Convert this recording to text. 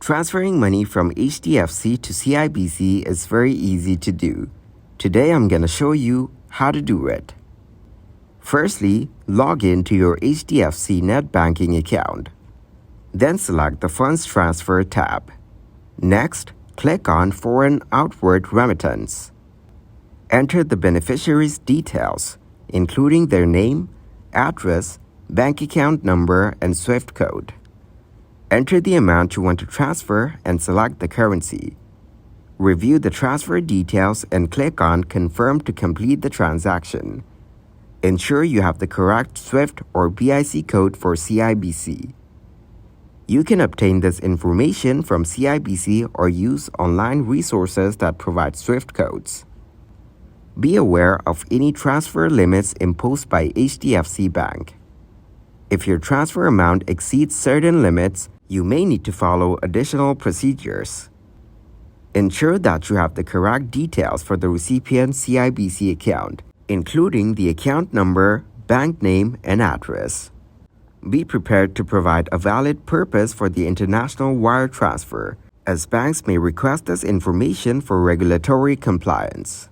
Transferring money from Hdfc to Cibc is very easy to do. Today I'm going to show you how to do it. Firstly, log in to your Hdfc net banking account. Then select the Funds Transfer tab. Next, click on Foreign Outward Remittance. Enter the beneficiary's details, including their name, address, bank account number, and SWIFT code. Enter the amount you want to transfer and select the currency. Review the transfer details and click on Confirm to complete the transaction. Ensure you have the correct SWIFT or BIC code for Cibc. You can obtain this information from Cibc or use online resources that provide SWIFT codes. Be aware of any transfer limits imposed by Hdfc Bank. If your transfer amount exceeds certain limits, you may need to follow additional procedures. Ensure that you have the correct details for the recipient's Cibc account, including the account number, bank name, and address. Be prepared to provide a valid purpose for the international wire transfer, as banks may request this information for regulatory compliance.